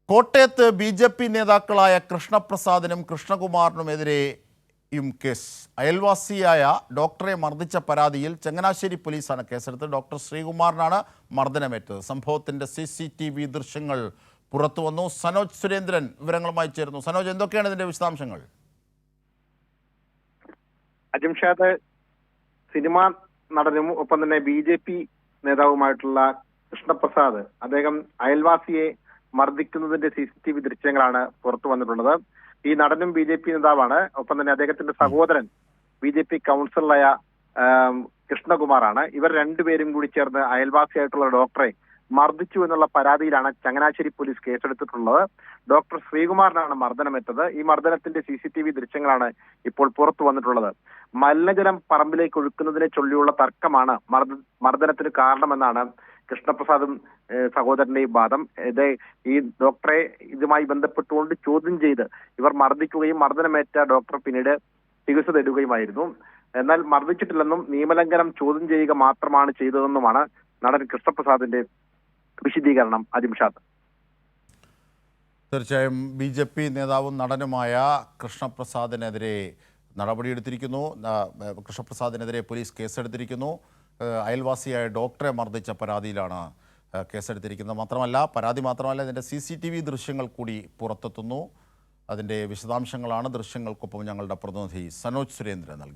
കോട്ടയത്ത് ബി.ജെ.പി. നേതാക്കളായ കൃഷ്ണപ്രസാദിനും കൃഷ്ണകുമാറിനുമെതിരെയും കേസ്. അയൽവാസിയായ ഡോക്ടറെ മർദ്ദിച്ച പരാതിയിൽ ചങ്ങനാശ്ശേരി പോലീസാണ് കേസെടുത്തത്. ഡോക്ടർ ശ്രീകുമാറിനാണ് മർദ്ദനമേറ്റത്. സംഭവത്തിന്റെ CCTV ദൃശ്യങ്ങൾ പുറത്തുവന്നു. സനോജ് സുരേന്ദ്രൻ വിവരങ്ങളുമായി ചേരുന്നു. സനോജ്, എന്തൊക്കെയാണ് ഇതിന്റെ വിശദാംശങ്ങൾ? അജിംഷാദ് സിനിമാ നടനും ഒപ്പം തന്നെ BJP നേതാവുമായിട്ടുള്ള കൃഷ്ണപ്രസാദ് അദ്ദേഹം അയൽവാസിയെ മർദ്ദിക്കുന്നതിന്റെ CCTV ദൃശ്യങ്ങളാണ് പുറത്തു വന്നിട്ടുള്ളത്. ഈ നടനും BJP നേതാവാണ്. ഒപ്പം തന്നെ അദ്ദേഹത്തിന്റെ സഹോദരൻ BJP കൗൺസിലറായ കൃഷ്ണകുമാറാണ്. ഇവർ രണ്ടുപേരും കൂടി ചേർന്ന് അയൽവാസിയായിട്ടുള്ള ഡോക്ടറെ മർദ്ദിച്ചു എന്നുള്ള പരാതിയിലാണ് ചങ്ങനാശ്ശേരി പോലീസ് കേസെടുത്തിട്ടുള്ളത്. ഡോക്ടർ ശ്രീകുമാറിനാണ് മർദ്ദനമേറ്റത്. ഈ മർദ്ദനത്തിന്റെ CCTV ദൃശ്യങ്ങളാണ് ഇപ്പോൾ പുറത്തു വന്നിട്ടുള്ളത്. മലിനജലം പറമ്പിലേക്ക് ഒഴുക്കുന്നതിനെ ചൊല്ലിയുള്ള തർക്കമാണ് മർദ്ദനത്തിന് കാരണമെന്നാണ് കൃഷ്ണപ്രസാദും സഹോദരന്റെയും വാദം. ഈ ഡോക്ടറെ ഇതുമായി ബന്ധപ്പെട്ടുകൊണ്ട് ചോദ്യം ചെയ്ത് ഇവർ മർദ്ദിക്കുകയും മർദ്ദനമേറ്റ ഡോക്ടർ പിന്നീട് ചികിത്സ തേടുകയുമായിരുന്നു. എന്നാൽ മർദ്ദിച്ചിട്ടില്ലെന്നും നിയമലംഘനം ചോദ്യം ചെയ്യുക മാത്രമാണ് ചെയ്തതെന്നുമാണ് നടൻ കൃഷ്ണപ്രസാദിന്റെ വിശദീകരണം. അജിംഷാദ്, തീർച്ചയായും BJP നേതാവും നടനുമായ കൃഷ്ണപ്രസാദിനെതിരെ നടപടിയെടുത്തിരിക്കുന്നു. കൃഷ്ണപ്രസാദിനെതിരെ പോലീസ് കേസെടുത്തിരിക്കുന്നു. അയൽവാസിയായ ഡോക്ടറെ മർദ്ദിച്ച പരാതിയിലാണ് കേസെടുത്തിരിക്കുന്നത്. പരാതി മാത്രമല്ല, ഇതിൻ്റെ CCTV ദൃശ്യങ്ങൾ കൂടി പുറത്തെത്തുന്നു. അതിൻ്റെ വിശദാംശങ്ങളാണ് ദൃശ്യങ്ങൾക്കൊപ്പം ഞങ്ങളുടെ പ്രതിനിധി സനോജ് സുരേന്ദ്രൻ നൽകി.